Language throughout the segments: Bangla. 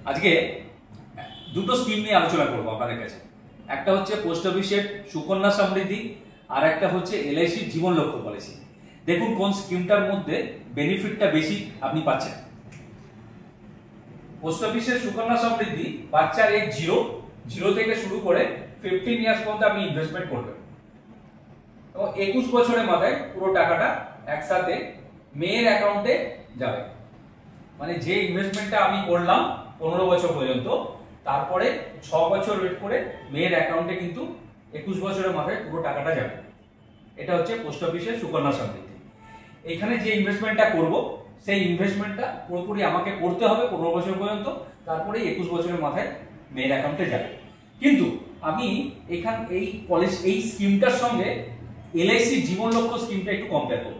আজকে দুটো স্কিম নিয়ে আলোচনা করবো আপনাদের কাছে। একটা হচ্ছে পোস্ট অফিসের সুকন্যা সমৃদ্ধি, আর একটা হচ্ছে এলআইসির জীবন লক্ষ্য পলিসি। দেখুন কোন স্কিমটার মধ্যে বেনিফিটটা বেশি আপনি পাচ্ছেন। পোস্ট অফিসের সুকন্যা সমৃদ্ধি বাচ্চার এজ জিরো থেকে শুরু করে 15 ইয়ার্স পর্যন্ত আপনি ইনভেস্টমেন্ট করবেন এবং 21 বছরের মাথায় পুরো টাকাটা একসাথে মেয়ের অ্যাকাউন্টে যাবে। মানে যে ইনভেস্টমেন্টটা আমি করলাম 15 বছর পর্যন্ত, তারপরে 6 বছর ওয়েট করে মেয়ের অ্যাকাউন্টে কিন্তু 21 বছরের মাথায় পুরো টাকাটা যাবে। এটা হচ্ছে পোস্ট অফিসের সুকন্যা সমৃদ্ধি। এখানে যে ইনভেস্টমেন্টটা করব সেই ইনভেস্টমেন্টটা পুরোপুরি আমাকে করতে হবে 15 বছর পর্যন্ত, তারপরে 21 বছরের মাথায় মেয়ের অ্যাকাউন্টে যাবে। কিন্তু আমি এই স্কিমটার সঙ্গে এলআইসি জীবন লক্ষ্য স্কিমটা একটু কম্পেয়ার করব।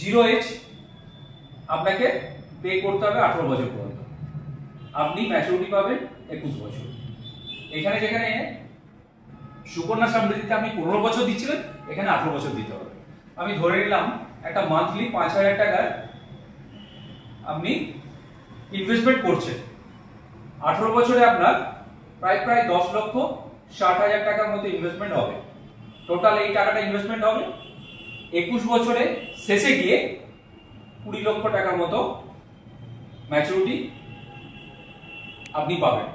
জিরো এজ আপনাকে পে করতে হবে 18 বছর পর্যন্ত, আপনি ম্যাচুরিটি পাবেন 21 বছর। এখানে যেখানে সুকন্যা সমৃদ্ধিতে আপনি 15 বছর দিচ্ছিলেন, এখানে 18 বছর দিতে হবে। আমি ধরে নিলাম একটা মান্থলি 5000 টাকার আপনি ইনভেস্টমেন্ট করছেন। 18 বছরে আপনার প্রায় 10,60,000 টাকার মতো ইনভেস্টমেন্ট হবে। টোটাল এই টাকাটা ইনভেস্টমেন্ট হবে। 21 বছরে শেষে গিয়ে 20 লক্ষ টাকার মতো ম্যাচুরিটি আপনি পাবেন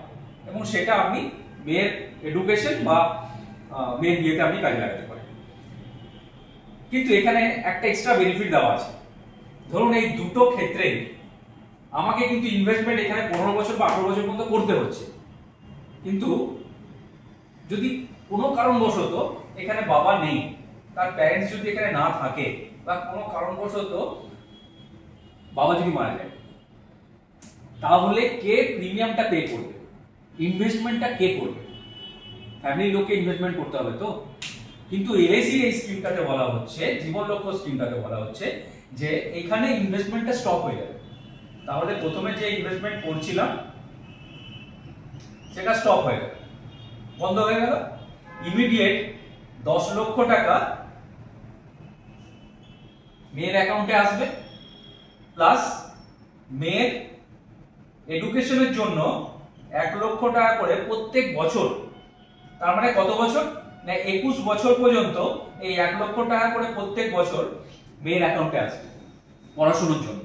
এবং সেটা আপনি মেয়ের এডুকেশন বা মেয়ের বিয়েতে আপনি কাজে লাগাতে পারেন। কিন্তু এখানে একটা এক্সট্রা বেনিফিট দেওয়া আছে। ধরুন এই দুটো ক্ষেত্রে আমাকে কিন্তু ইনভেস্টমেন্ট এখানে 15 বছর বা 18 বছর পর্যন্ত করতে হচ্ছে, কিন্তু যদি কোনো কারণবশত এখানে বাবা নেই, তার প্যারেন্টস যদি এখানে না থাকে বা কোনো কারণবশত বাবা যদি মারা যায়, তাহলে কে প্রিমিয়ামটা পে করবে, ইনভেস্টমেন্টটা কে করবে? ফ্যামিলির লোককে ইনভেস্টমেন্ট করতে হবে তো। কিন্তু এলআইসি এই স্কিমটাতে বলা হচ্ছে, জীবন লক্ষ্য স্কিমটাতে বলা হচ্ছে যে এখানে ইনভেস্টমেন্টটা স্টপ হয়ে যাবে। তাহলে প্রথমে যে ইনভেস্টমেন্ট করছিলাম সেটা স্টপ হয়ে গেল, বন্ধ হয়ে গেল। ইমিডিয়েট 10 লক্ষ টাকা মেয়ের অ্যাকাউন্টে আসবে, প্লাস মেয়ের এডুকেশনের জন্য 1 লক্ষ টাকা করে প্রত্যেক বছর। তার মানে কত বছর? না 21 বছর পর্যন্ত এই 1 লক্ষ টাকা করে প্রত্যেক বছর মেয়ের অ্যাকাউন্টে আসবে পড়াশোনার জন্য।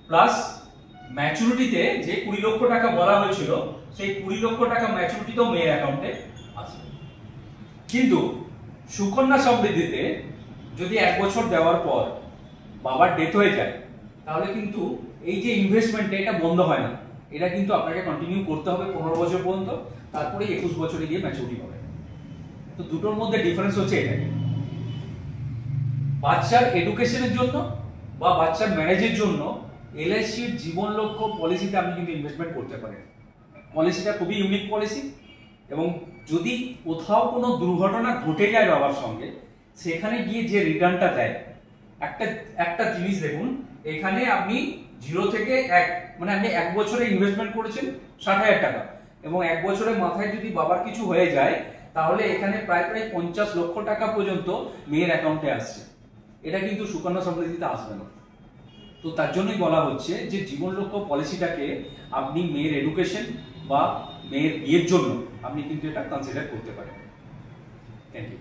প্লাস ম্যাচুরিটিতে যে 20 লক্ষ টাকা বলা হয়েছিল, সেই 20 লক্ষ টাকা ম্যাচুরিটিতেও মেয়ের অ্যাকাউন্টে আসবে। কিন্তু সুকন্যা সমৃদ্ধিতে যদি 1 বছর দেওয়ার পর বাবার ডেথ হয়ে যায়, তাহলে কিন্তু এই যে ইনভেস্টমেন্ট এটা বন্ধ হয় না, এটা কিন্তু আপনাকে কন্টিনিউ করতে হবে 15 বছর পর্যন্ত, তারপরে 21 বছরে গিয়ে ম্যাচুরিটি পাবে। তো দুটোর মধ্যে ডিফারেন্স হচ্ছে এটাই। বাচ্চার এডুকেশনের জন্য বা বাচ্চার ম্যারেজের জন্য এলআইসির জীবন লক্ষ্য পলিসিতে আপনি কিন্তু ইনভেস্টমেন্ট করতে পারেন। পলিসিটা খুবই ইউনিক পলিসি এবং যদি কোথাও কোনো দুর্ঘটনা ঘটে যায় বাবার সঙ্গে, সেখানে গিয়ে যে রিটার্নটা দেয়, একটা জিনিস দেখুন, এখানে আপনি 0 থেকে 1 মানে আপনি 1 বছরে ইনভেস্টমেন্ট করেছেন 60,000 টাকা এবং 1 বছরের মাথায় যদি বাবার কিছু হয়ে যায়, তাহলে এখানে প্রায় 50 লক্ষ টাকা পর্যন্ত মেয়ের অ্যাকাউন্টে আসছে। এটা কিন্তু সুকন্যা সমৃদ্ধিতে আসবে না। তো তার জন্যই বলা হচ্ছে যে জীবন লক্ষ্য পলিসিটাকে আপনি মেয়ের এডুকেশন বা মেয়ের বিয়ের জন্য আপনি কিন্তু এটা কনসিডার করতে পারেন। Thank you.